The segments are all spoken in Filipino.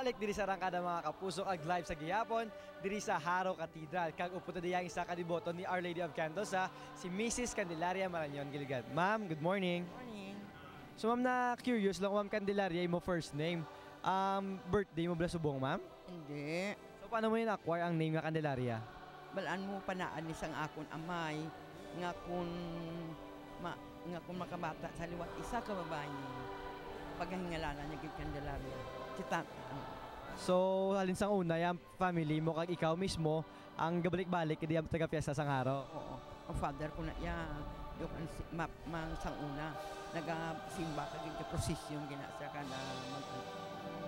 balik diri sa rangkada mga kapuso ag live sa gihapon diri sa Haro Cathedral. Kag upo diyang isa ka deboto ni Our Lady of Cantos si Mrs. Candelaria Marañon Gilgad. Ma'am, good morning. Morning. So ma'am, na curious lang ma'am, Candelaria mo first name. Birthday mo bala subong ma'am? Hindi. So paano mo in-acquire ang name nga Candelaria? Balaan mo panaan isang akon amay nga kung makabata sa liwat isa ka babae. Paghingalanan niya gid Candelaria. Kita. So halin sang una yung family mo kag ikaw mismo ang gabalik-balik di ang taga fiesta sang Haro. Oo. Ang father ko na yung mang sang una nagasimba kag yung prosesyon ginasa ka na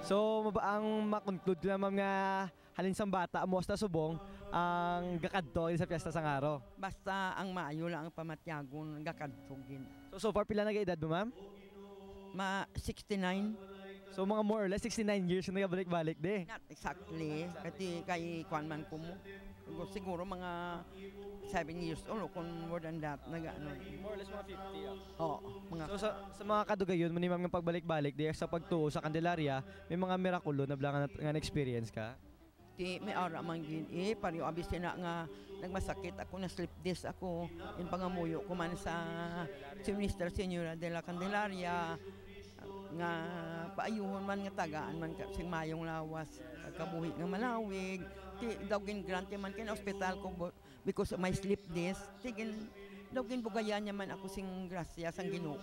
So ang makonclude ko na ma'am nga halin sang bata mo sa subong ang gakadto sa fiesta sang Haro. basta ang maayo lang ang pamatyagon gakadtugin. So far pila na edad mo ma'am? 69. So mga more or less 69 years na nagabalik-balik di. Not exactly. Kasi kay kwan man ko mo. Siguro mga 7 years old kung more than that nag-ano. More or less mga 50. Oo, mga So sa mga kadugayon mo ni ma'am nga pagbalik-balik di sa pagtuo sa Candelaria, may mga mirakulo na blanca nga experience ka? ti may ara man gid pariyo abis na nga nagmasakit ako na slip disc ako in pangamuyo ko man sa si Minister Señora de la Candelaria nga paayuhon man nga tagaan man ka sing mayong lawas kabuhi nga malawig ti dawgin grante man kin ospital ko because of my slip disc tigin dawgin bugayan niya man ako sing grasya sang Ginoo.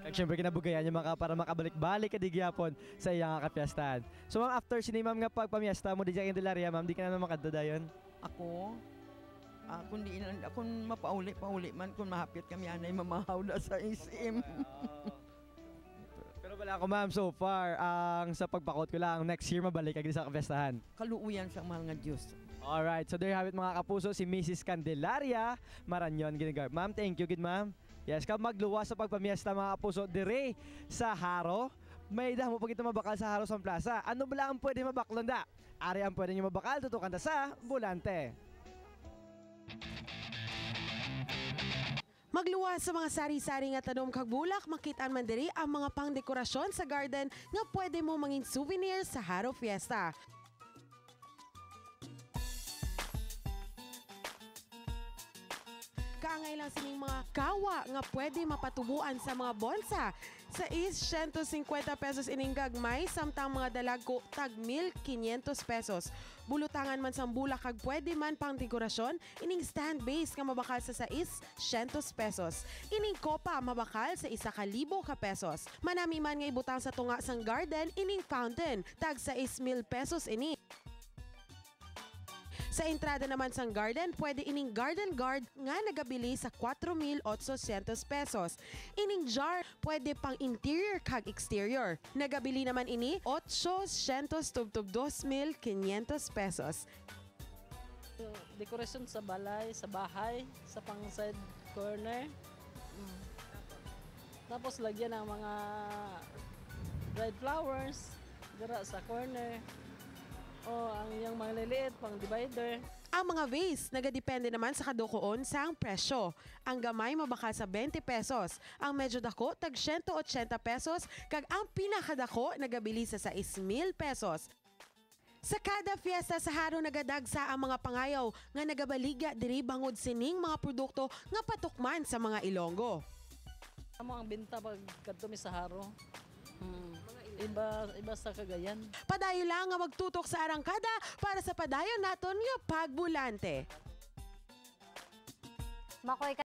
Kag syempre kinabugayan niya maka para makabalik-balik ka di gyapon sa iyang kapiyastahan. So ma'am, after sini ma'am nga pagpamiesta mo di sa Candelaria ma'am, di ka na makadadayon? Ako kundi kung mapauli man kung mahapit kami anay mamahaw na sa SM. Pero wala ako ma'am so far ang sa pagpakot ko lang next year mabalik kag sa kapiyastahan. Kaluuyan sa mahal nga Diyos. Alright, so there you have it mga kapuso, si Mrs. Candelaria Marañon Gilgad. Ma'am, thank you good ma'am. Yes, kag magluwas sa pagpamiesta mga kapuso dire sa Haro. May damo pag ito mabakal sa Haro San Plaza. Ano bala ang pwede mabaklon da? Ari ang pwede nyo mabakal, tutukan ta sa Bulante. Magluwas sa mga sari-sari nga tanom kag bulak, makitaan man diri ang mga pangdekorasyon sa garden nga pwede mo mangin souvenir sa Haro Fiesta. Kaangay lang sining mga kawa nga pwede mapatubuan sa mga bonsa. Sa is 150 pesos ining gagmay, samtang mga dalago tag 1,500 pesos. Bulutangan man sang bulak kag pwede man pang dekorasyon, ining stand base nga mabakal sa is 100 pesos. Ining kopa mabakal sa 1,000 ka pesos. Manami man nga ibutang sa tunga sang garden, ining fountain tag sa 6,000 pesos ini. Sa entrada naman sang garden, pwede ining garden guard nga nagabili sa 4,800 pesos. Ining jar, pwede pang interior kag exterior. Nagabili naman ini 800 tubtub 2,500 pesos. Dekorasyon sa balay, sa bahay, sa pang side corner. Tapos lagyan ng mga dried flowers dira sa corner. O ang yung mga liliit pang divider. Ang mga vase, nagadepende naman sa kadukoon sang presyo. Ang gamay mabakal sa 20 pesos. Ang medyo dako tag 180 pesos kag ang pinakadako nagabili sa 6,000 pesos. Sa kada fiesta sa Haro nagadagsa ang mga pangayaw nga nagabaligya diri bangod sining mga produkto nga patukman sa mga Ilonggo. Amo ang binta pag kadto mi sa Haro. Iba sa Cagayan. Padayo lang nga magtutok sa arangkada para sa padayon naton nga pagbulante. Makoy